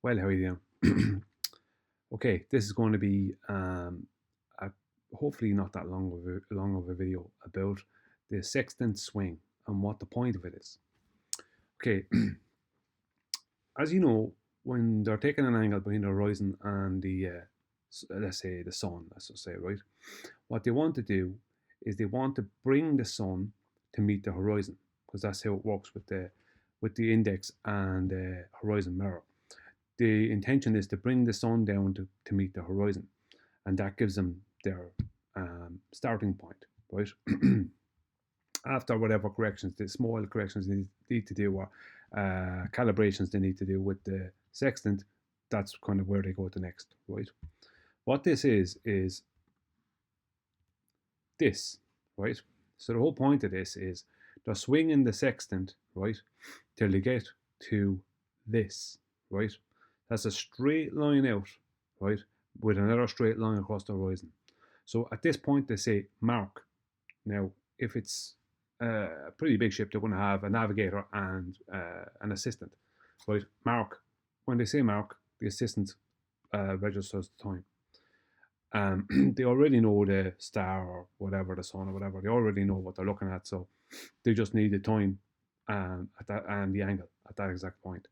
Well, how are you doing? Okay, this is going to be a, hopefully not that long of a video about the sextant swing and what the point of it is. Okay, as you know, when they're taking an angle between the horizon and the let's say the sun, let's just say, right, what they want to do is they want to bring the sun to meet the horizon, because that's how it works with the index and the horizon mirror. The intention is to bring the sun down to meet the horizon, and that gives them their starting point, right? After whatever corrections, the small corrections they need to do, or calibrations they need to do with the sextant, that's kind of where they go to next, right? What this is this, right? So the whole point of this is they're swinging the sextant, right, till they get to this, right? That's a straight line out, right, with another straight line across the horizon. So at this point, they say mark. Now, if it's a pretty big ship, they're going to have a navigator and an assistant, right? Mark. When they say mark, the assistant registers the time. They already know the star or whatever, the sun or whatever. They already know what they're looking at, so they just need the time at that and the angle at that exact point.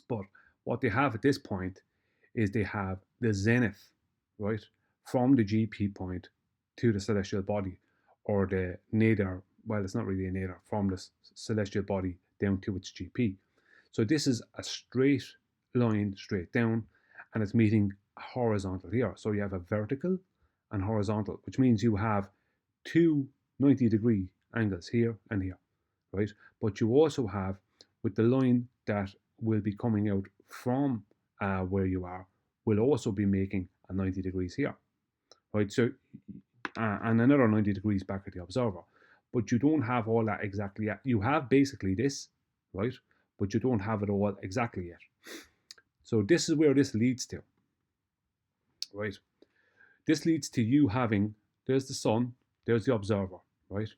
But what they have at this point is they have the zenith, right, from the GP point to the celestial body, or the nadir. Well, it's not really a nadir, from the celestial body down to its GP. So this is a straight line straight down, and it's meeting horizontal here. So you have a vertical and horizontal, which means you have two 90-degree angles here and here, right? But you also have, with the line that will be coming out from where you are, will also be making a 90 degrees here, right? So, and another 90 degrees back at the observer. But you don't have all that exactly yet. You have basically this, right? But you don't have it all exactly yet. So this is where this leads to, right? This leads to you having, there's the sun, there's the observer, right?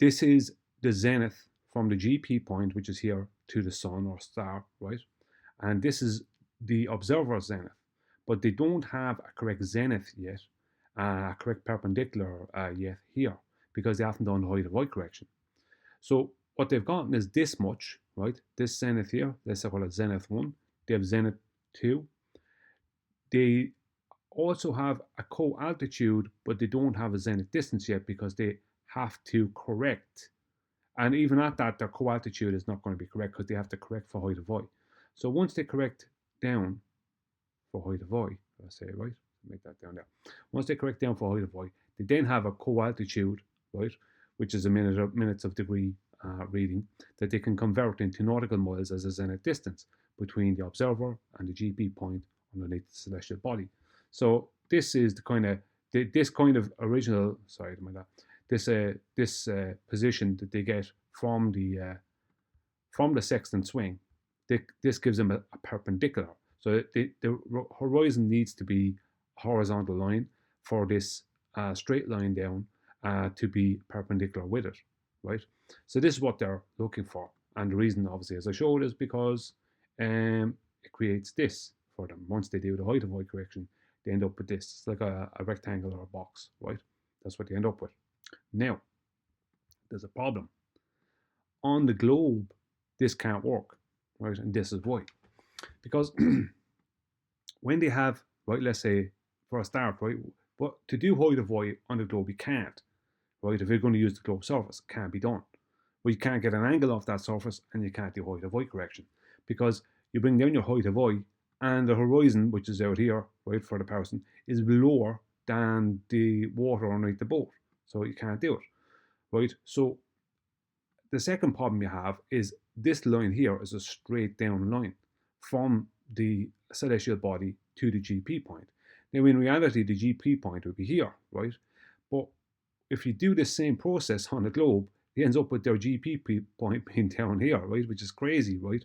This is the zenith from the GP point, which is here, to the sun or star, right? And this is the observer zenith, but they don't have a correct zenith yet, a correct perpendicular yet here, because they haven't done the height of void correction. So what they've gotten is this much, right? This zenith here, let's call it zenith 1. They have zenith 2. They also have a co-altitude, but they don't have a zenith distance yet, because they have to correct. And even at that, their co-altitude is not going to be correct, because they have to correct for height of void. So once they correct down for height of void, let's say, right? Make that down there. Once they correct down for height of void, they then have a co-altitude, right, which is a minutes of degree reading, that they can convert into nautical miles as a zenith distance between the observer and the GP point underneath the celestial body. So this is the kind of this kind of original, sorry, this position that they get from the sextant swing. This gives them a perpendicular. So the horizon needs to be a horizontal line for this straight line down to be perpendicular with it, right? So this is what they're looking for. And the reason, obviously, as I showed, is because it creates this for them. Once they do the height of void correction, they end up with this. It's like a rectangle or a box, right? That's what they end up with. Now, there's a problem. On the globe, this can't work, right? And this is why. Because when they have, right, let's say, for a start, right, but to do height of void on the globe, you can't, right? If you're going to use the globe surface, it can't be done. Well, you can't get an angle off that surface, and you can't do height of void correction, because you bring down your height of void, and the horizon, which is out here, right, for the person, is lower than the water underneath the boat. So you can't do it, right? So the second problem you have is this line here is a straight down line from the celestial body to the GP point. Now, in reality, the GP point would be here, right? But if you do the same process on the globe, it ends up with their GP point being down here, right? Which is crazy, right?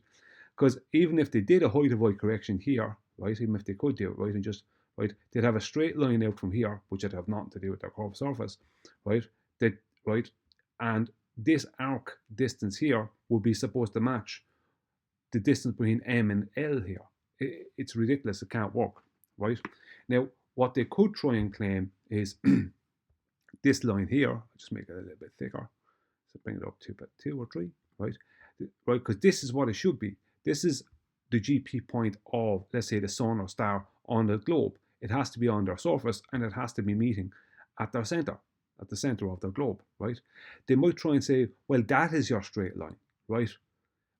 Because even if they did a height of void correction here, right, even if they could do it, right, and just, right, they'd have a straight line out from here, which would have nothing to do with their curved surface, right? Right, and this arc distance here will be supposed to match the distance between M and L here. It's ridiculous. It can't work, right? Now, what they could try and claim is this line here. I'll just make it a little bit thicker. So bring it up to about 2 or 3, right? Right, because this is what it should be. This is the GP point of, let's say, the sun or star on the globe. It has to be on their surface, and it has to be meeting at their center, at the center of the globe, right? They might try and say, well, that is your straight line, right?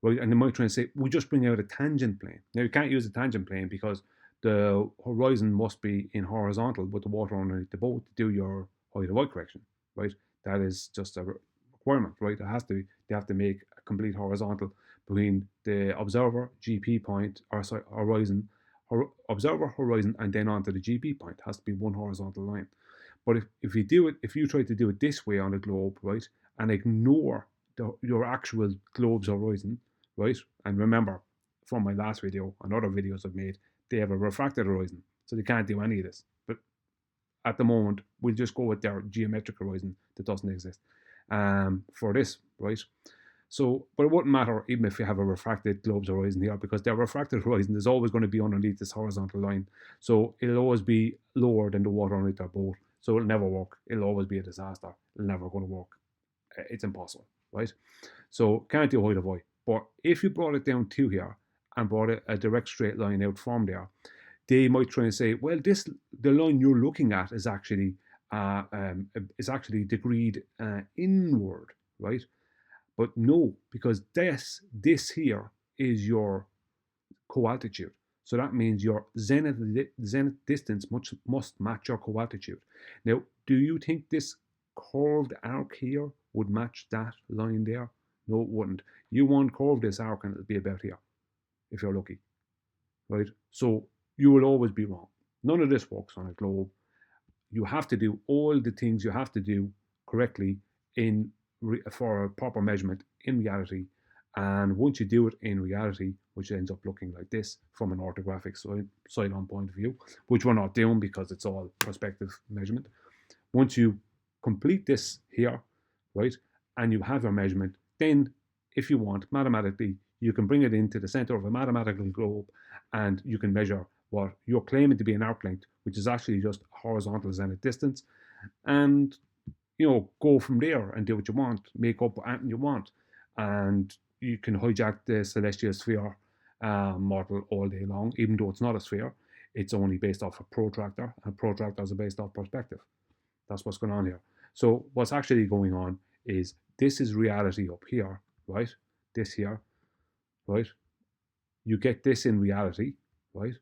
Right, and they might try and say, we just bring out a tangent plane. Now, you can't use a tangent plane because the horizon must be in horizontal with the water underneath the boat to do your height of Y correction, right? That is just a requirement, right? It has to be, they have to make a complete horizontal between the observer, GP point, or sorry, horizon, observer, horizon, and then onto the GP point. It has to be one horizontal line. But if you do it, if you try to do it this way on the globe, right, and ignore your actual globe's horizon, right, and remember from my last video and other videos I've made, they have a refracted horizon, so they can't do any of this. But at the moment, we'll just go with their geometric horizon that doesn't exist for this, right? So, but it wouldn't matter even if you have a refracted globe's horizon here, because their refracted horizon is always going to be underneath this horizontal line. So it'll always be lower than the water underneath their boat. So it'll never work. It'll always be a disaster. It'll never going to work. It's impossible, right? So can't do height of Y. But if you brought it down to here and brought a direct straight line out from there, they might try and say, well, the line you're looking at is actually degreed inward, right? But no, because this here is your co-altitude. So that means your zenith distance must match your co-altitude. Now, do you think this curved arc here would match that line there? No, it wouldn't. You won't curve this arc and it'll be about here, if you're lucky, right? So you will always be wrong. None of this works on a globe. You have to do all the things you have to do correctly for a proper measurement in reality. And once you do it in reality, which ends up looking like this from an orthographic side-on point of view, which we're not doing because it's all perspective measurement. Once you complete this here, right, and you have your measurement, then if you want, mathematically, you can bring it into the center of a mathematical globe and you can measure what you're claiming to be an arc length, which is actually just horizontal zenith distance, and go from there and do what you want, make up anything you want, and you can hijack the celestial sphere model all day long, even though it's not a sphere. It's only based off a protractor, and protractors are based off perspective. That's what's going on here. So what's actually going on is this is reality up here, right? This here, right? You get this in reality, right?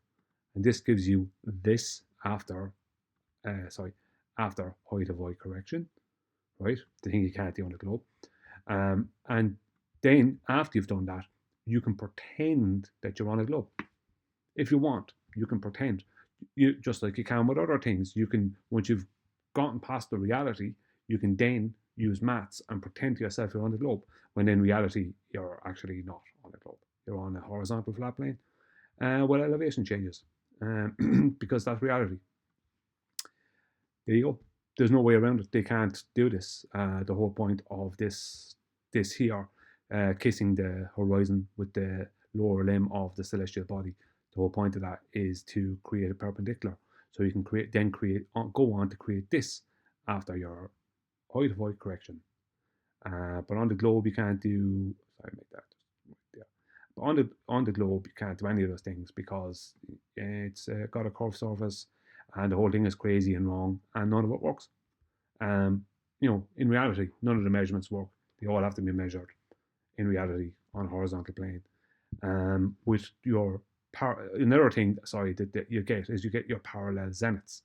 And this gives you this after height of Y correction, right? The thing you can't do on the globe. And then after you've done that, you can pretend that you're on a globe. If you want, you can pretend. You just like you can with other things. You can, once you've gotten past the reality, you can then use maths and pretend to yourself you're on the globe, when in reality you're actually not on the globe. You're on a horizontal flat plane with elevation changes, because that's reality. There you go. There's no way around it. They can't do this. The whole point of this here, kissing the horizon with the lower limb of the celestial body, the whole point of that is to create a perpendicular. So you can go on to create this after your height of Y correction. But on the globe you can't do. Sorry, make that. Yeah. But on the globe you can't do any of those things because it's got a curved surface, and the whole thing is crazy and wrong, and none of it works. In reality, none of the measurements work. They all have to be measured in reality on a horizontal plane. With your another thing, that you get your parallel zeniths.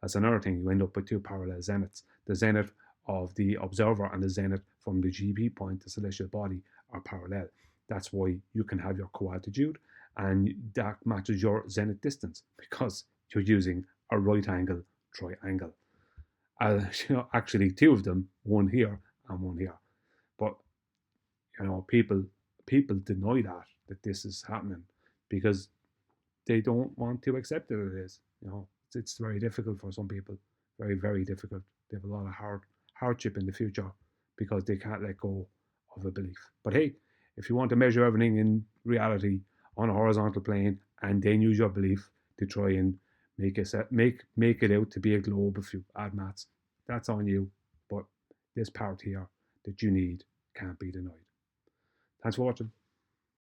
That's another thing. You end up with two parallel zeniths. The zenith of the observer and the zenith from the GP point, the celestial body, are parallel. That's why you can have your co-altitude, and that matches your zenith distance because you're using a right angle triangle. Actually, two of them, one here and one here. But people deny that this is happening because they don't want to accept that it is. It's very difficult for some people, very, very difficult. They have a lot of hardship in the future because they can't let go of a belief. But hey, if you want to measure everything in reality on a horizontal plane and then use your belief to try and make it out to be a globe if you add maths. That's on you. But this part here that you need can't be denied. Thanks for watching.